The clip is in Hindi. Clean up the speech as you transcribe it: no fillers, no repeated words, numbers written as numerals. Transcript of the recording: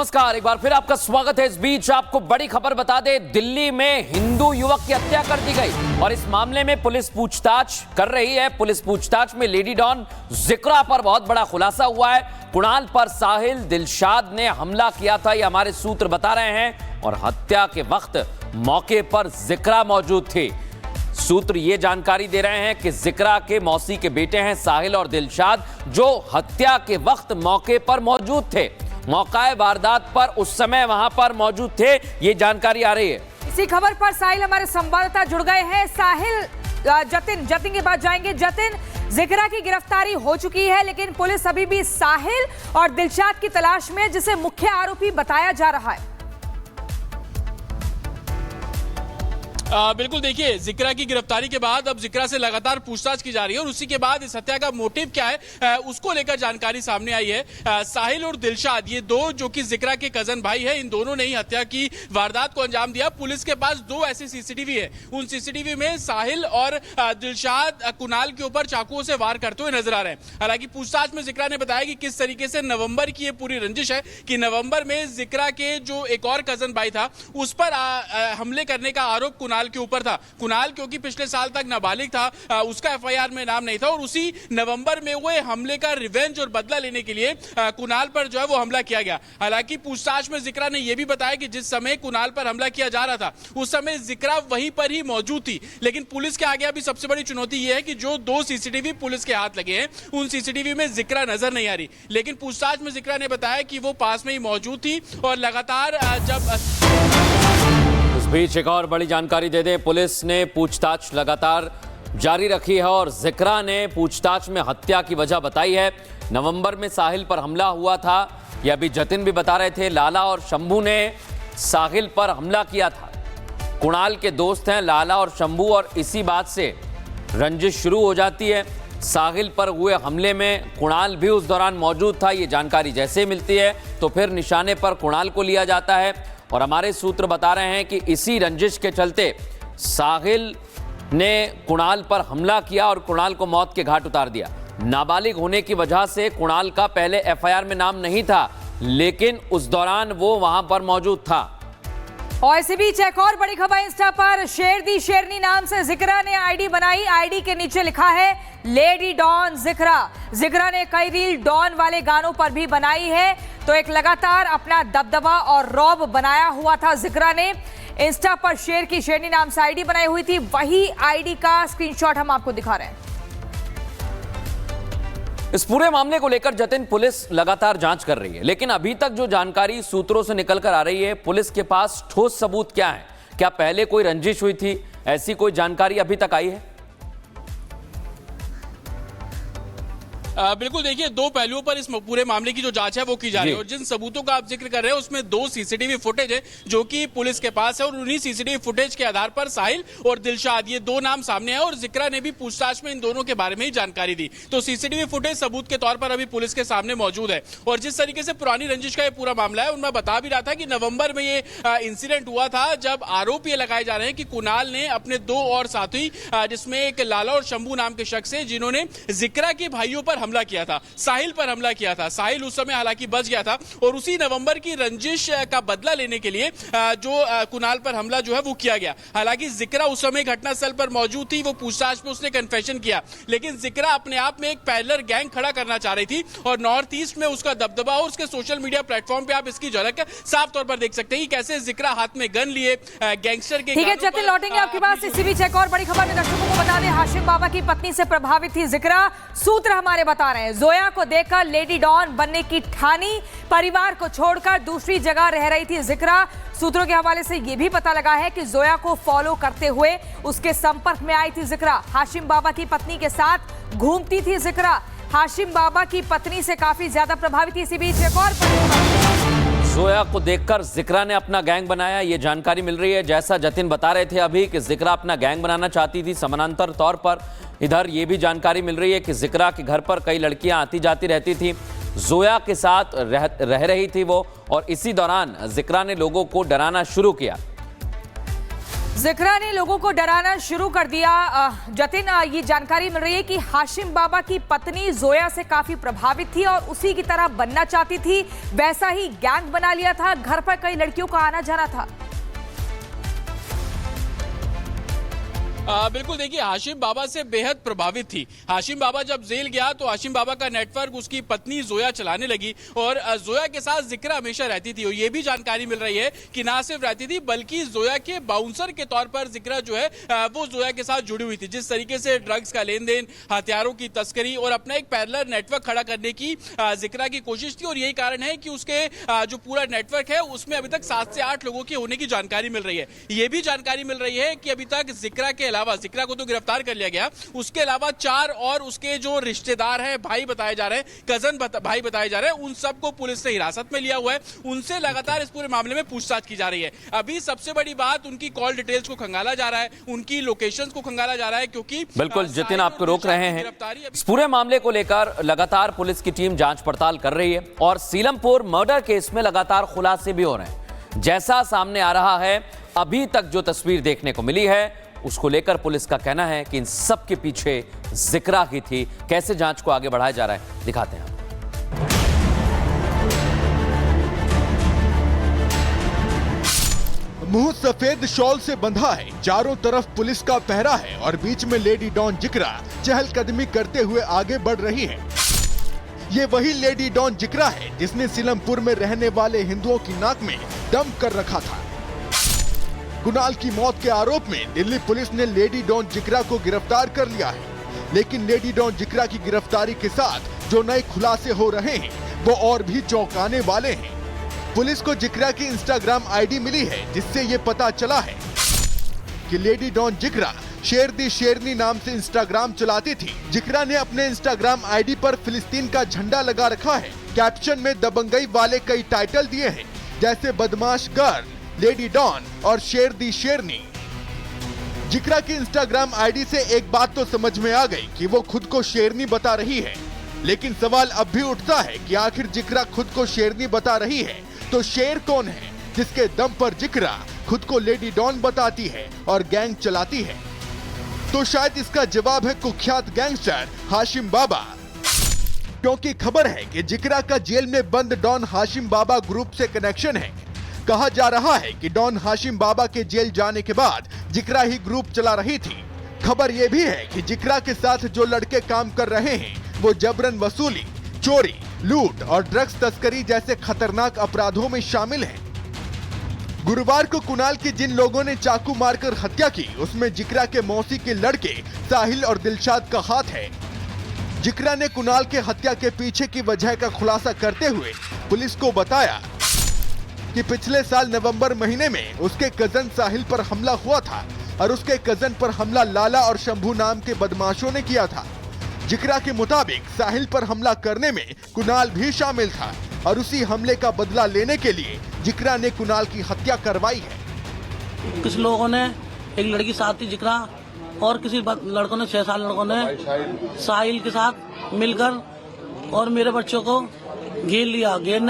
नमस्कार, एक बार फिर आपका स्वागत है। इस बीच आपको बड़ी खबर बता दें, दिल्ली में हिंदू युवक की हत्या कर दी गई और इस मामले में पुलिस पूछताछ कर रही है। पुलिस पूछताछ में लेडी डॉन जिक्रा पर बहुत बड़ा खुलासा हुआ है। कुणाल पर साहिल दिलशाद ने हमला किया था, ये हमारे सूत्र बता रहे हैं, और हत्या के वक्त मौके पर जिक्रा मौजूद थी। सूत्र ये जानकारी दे रहे हैं कि जिक्रा के मौसी के बेटे हैं साहिल और दिलशाद, जो हत्या के वक्त मौके पर मौजूद थे। मौकाए वारदात पर उस समय वहां पर मौजूद थे, ये जानकारी आ रही है। इसी खबर पर साहिल हमारे संवाददाता जुड़ गए हैं। साहिल, जतिन के पास जाएंगे। जतिन, जिक्रा की गिरफ्तारी हो चुकी है, लेकिन पुलिस अभी भी साहिल और दिलशाद की तलाश में, जिसे मुख्य आरोपी बताया जा रहा है। बिल्कुल, देखिए, जिक्रा की गिरफ्तारी के बाद अब जिक्रा से लगातार पूछताछ की जा रही है और उसी के बाद इस हत्या का मोटिव क्या है उसको लेकर जानकारी सामने आई है। साहिल और दिलशाद, ये दो जो कि जिक्रा के कजन भाई है, इन दोनों ने ही हत्या की वारदात को अंजाम दिया। पुलिस के पास दो ऐसे सीसीटीवी है, उन सीसीटीवी में साहिल और दिलशाद कुणाल के ऊपर चाकुओं से वार करते हुए नजर आ रहे हैं। हालांकि पूछताछ में जिक्रा ने बताया कि किस तरीके से नवंबर की ये पूरी रंजिश है कि नवंबर में जिक्रा के जो एक और कजन भाई था उस पर हमले करने का आरोप कुणाल के ऊपर था। कुणाल क्योंकि पिछले साल तक नाबालिग था, उसका एफआईआर में नाम नहीं था और उसी नवंबर में हुए हमले का रिवेंज और बदला लेने के लिए कुणाल पर जो है वो हमला किया गया। हालांकि पूछताछ में जिक्रा ने यह भी बताया कि जिस समय कुणाल पर हमला किया जा रहा था उस समय जिक्रा वहीं पर ही मौजूद थी। लेकिन पुलिस के आगे अभी सबसे बड़ी चुनौती यह है कि जो दो सीसीटीवी पुलिस के हाथ लगे हैं उन सीसीटीवी में जिक्रा नजर नहीं आ रही। लेकिन पूछताछ में जिक्रा ने बताया कि वो पास में ही मौजूद थी और लगातार इस बीच एक और बड़ी जानकारी दे दें, पुलिस ने पूछताछ लगातार जारी रखी है और जिक्रा ने पूछताछ में हत्या की वजह बताई है। नवंबर में साहिल पर हमला हुआ था, यह अभी जतिन भी बता रहे थे। लाला और शंभू ने साहिल पर हमला किया था। कुणाल के दोस्त हैं लाला और शंभू और इसी बात से रंजिश शुरू हो जाती है। साहिल पर हुए हमले में कुणाल भी उस दौरान मौजूद था। ये जानकारी जैसे मिलती है तो फिर निशाने पर कुणाल को लिया जाता है और हमारे सूत्र बता रहे हैं कि इसी रंजिश के चलते साहिल ने कुणाल पर हमला किया और कुणाल को मौत के घाट उतार दिया। नाबालिग होने की वजह से कुणाल का पहले एफआईआर में नाम नहीं था, लेकिन उस दौरान वो वहां पर मौजूद था। और इसी बीच एक और बड़ी खबर इंस्टा पर, शेर दी शेरनी नाम से जिक्रा ने आईडी बनाई। आईडी के नीचे लिखा है लेडी डॉन जिक्रा। जिक्रा ने कई रील डॉन वाले गानों पर भी बनाई है, तो एक लगातार अपना दबदबा और रौब बनाया हुआ था। जिक्रा ने इंस्टा पर शेर की शेरनी नाम से आईडी बनाई हुई थी, वही आईडी का स्क्रीनशॉट हम आपको दिखा रहे हैं। इस पूरे मामले को लेकर जतिन पुलिस लगातार जांच कर रही है, लेकिन अभी तक जो जानकारी सूत्रों से निकलकर आ रही है, पुलिस के पास ठोस सबूत क्या है? क्या पहले कोई रंजिश हुई थी? ऐसी कोई जानकारी अभी तक आई है? बिल्कुल, देखिए, दो पहलुओं पर इस पूरे मामले की जो जांच है वो की जा रही है और जिन सबूतों का आप जिक्र कर रहे हैं उसमें दो सीसीटीवी फुटेज है जो कि पुलिस के पास है और उन्हीं सीसीटीवी फुटेज के आधार पर साहिल और दिलशाद, ये दो नाम सामने है और जिक्रा ने भी पूछताछ में इन दोनों के बारे में ही जानकारी दी। तो सीसीटीवी फुटेज सबूत के तौर पर अभी पुलिस के सामने मौजूद है और जिस तरीके से पुरानी रंजिश का ये पूरा मामला है, उनमें बता भी रहा था कि नवंबर में ये इंसिडेंट हुआ था जब आरोप ये लगाए जा रहे हैं कि कुणाल ने अपने दो और साथी, जिसमें एक लाला और शंभू नाम के शख्स है, जिन्होंने जिक्रा के भाइयों पर हमला किया था, साहिल पर हमला किया था। साहिल उस समय हालांकि बच गया था और उसी नवंबर की रंजिश का बदला लेने के लिए जो कुणाल पर हमला जो है वो किया गया। हालांकि जिक्रा उस समय घटनास्थल पर मौजूद थी, वो पूछताछ में उसने कन्फेशन किया, लेकिन जिक्रा अपने आप में एक पैरेलल गैंग खड़ा करना चाह रही थी और नॉर्थ ईस्ट में उसका दबदबा और उसके सोशल मीडिया प्लेटफॉर्म पे आप इसकी झलक साफ तौर पर देख सकते हैं कि कैसे जिक्रा हाथ में गन लिए गैंगस्टर के। ठीक है जतिन, लौटेंगे आपके पास। इसी बीच एक और बड़ी खबर में दर्शकों को बता दें, हाशिम बाबा की पत्नी से प्रभावित थी जिक्रा। सूत्र हमारे बता रहे हैं, जोया को देखकर लेडी डॉन बनने की ठानी, परिवार को छोड़कर दूसरी जगह रह रही थी जिक्रा। सूत्रों के हवाले से यह भी पता लगा है कि जोया को फॉलो करते हुए उसके संपर्क में आई थी जिक्रा। हाशिम बाबा की पत्नी के साथ घूमती थी जिक्रा। हाशिम बाबा की पत्नी से काफी ज्यादा प्रभावित थी। इसी बीच एक और जोया को देखकर जिक्रा ने अपना गैंग बनाया, ये जानकारी मिल रही है। जैसा जतिन बता रहे थे अभी कि जिक्रा अपना गैंग बनाना चाहती थी, समानांतर तौर पर इधर ये भी जानकारी मिल रही है कि जिक्रा के घर पर कई लड़कियां आती जाती रहती थी। जोया के साथ रह रही थी वो और इसी दौरान जिक्रा ने लोगों को डराना शुरू किया। जिक्रा ने लोगों को डराना शुरू कर दिया। जतिन, ये जानकारी मिल रही है कि हाशिम बाबा की पत्नी जोया से काफी प्रभावित थी और उसी की तरह बनना चाहती थी। वैसा ही गैंग बना लिया था, घर पर कई लड़कियों का आना जाना था। बिल्कुल, देखिए हाशिम बाबा से बेहद प्रभावित थी। हाशिम बाबा जब जेल गया तो हाशिम बाबा का नेटवर्क उसकी पत्नी जोया चलाने लगी और जोया के साथ जिक्रा हमेशा रहती थी। और ये भी जानकारी मिल रही है कि ना सिर्फ रहती थी बल्कि जोया के बाउंसर के तौर पर जिक्रा जो है वो जोया के साथ जुड़ी हुई थी। जिस तरीके से ड्रग्स का लेन देन, हथियारों की तस्करी और अपना एक पैरेलल नेटवर्क खड़ा करने की जिक्रा की कोशिश थी। और यही कारण है कि उसके जो पूरा नेटवर्क है उसमें अभी तक 7 से 8 लोगों के होने की जानकारी मिल रही है। ये भी जानकारी मिल रही है कि अभी तक जिक्रा के अलावा, जिक्रा को तो गिरफ्तार कर लिया गया, उसके अलावा 4 और उसके जो रिश्तेदार हैं, भाई बताए जा रहे हैं, कजन भाई बताए जा रहे हैं, उन सबको पुलिस ने हिरासत में लिया हुआ है। उनसे लगातार इस पूरे मामले में पूछताछ की जा रही है। अभी सबसे बड़ी बात उनकी कॉल डिटेल्स को खंगाला जा रहा है, उनकी लोकेशंस को खंगाला जा रहा है, क्योंकि बिल्कुल जतिन आपको रोक रहे हैं। इस पूरे मामले को लेकर लगातार पुलिस की टीम जांच पड़ताल कर रही है और सीलमपुर मर्डर केस में लगातार खुलासे भी हो रहे हैं। जैसा सामने आ रहा है, अभी तक जो तस्वीर देखने को मिली है उसको लेकर पुलिस का कहना है कि इन सब के पीछे जिक्रा ही थी। कैसे जांच को आगे बढ़ाया जा रहा है दिखाते हैं। मुंह सफेद शॉल से बंधा है, चारों तरफ पुलिस का पहरा है और बीच में लेडी डॉन जिक्रा चहलकदमी करते हुए आगे बढ़ रही है। ये वही लेडी डॉन जिक्रा है जिसने सीलमपुर में रहने वाले हिंदुओं की नाक में दम कर रखा था। कुणाल की मौत के आरोप में दिल्ली पुलिस ने लेडी डॉन जिक्रा को गिरफ्तार कर लिया है, लेकिन लेडी डॉन जिक्रा की गिरफ्तारी के साथ जो नए खुलासे हो रहे हैं वो और भी चौंकाने वाले हैं। पुलिस को जिक्रा की इंस्टाग्राम आईडी मिली है जिससे ये पता चला है कि लेडी डॉन जिक्रा शेर दी शेरनी नाम से इंस्टाग्राम चलाती थी। जिक्रा ने अपने इंस्टाग्राम आईडी पर फिलिस्तीन का झंडा लगा रखा है। कैप्शन में दबंगई वाले कई टाइटल दिए हैं, जैसे बदमाश गर्ल, लेडी डॉन और शेर दी शेरनी। जिक्रा की इंस्टाग्राम आईडी से एक बात तो समझ में आ गई कि वो खुद को शेरनी बता रही है, लेकिन सवाल अब भी उठता है कि आखिर जिक्रा खुद को शेरनी बता रही है तो शेर कौन है जिसके दम पर जिक्रा खुद को लेडी डॉन बताती है और गैंग चलाती है? तो शायद इसका जवाब है कुख्यात गैंगस्टर हाशिम बाबा, क्योंकि खबर है कि जिक्रा का जेल में बंद डॉन हाशिम बाबा ग्रुप से कनेक्शन है। कहा जा रहा है कि डॉन हाशिम बाबा के जेल जाने के बाद जिक्रा ही ग्रुप चला रही थी। खबर यह भी है कि जिक्रा के साथ जो लड़के काम कर रहे हैं वो जबरन वसूली, चोरी, लूट और ड्रग्स तस्करी जैसे खतरनाक अपराधों में शामिल हैं। गुरुवार को कुणाल की जिन लोगों ने चाकू मारकर हत्या की उसमें जिक्रा के मौसी के लड़के साहिल और दिलशाद का हाथ है। जिक्रा ने कुणाल के हत्या के पीछे की वजह का खुलासा करते हुए पुलिस को बताया कि पिछले साल नवंबर महीने में उसके कजन साहिल पर हमला हुआ था और उसके कजन पर हमला लाला और शंभू नाम के बदमाशों ने किया था। जिक्रा के मुताबिक साहिल पर हमला करने में कुणाल भी शामिल था और उसी हमले का बदला लेने के लिए जिक्रा ने कुणाल की हत्या करवाई है। कुछ लोगों ने, एक लड़की साथ थी जिक्रा और किसी लड़कों ने, 6 लड़कों ने साहिल के साथ मिलकर और मेरे बच्चों को घेर लिया। घेरने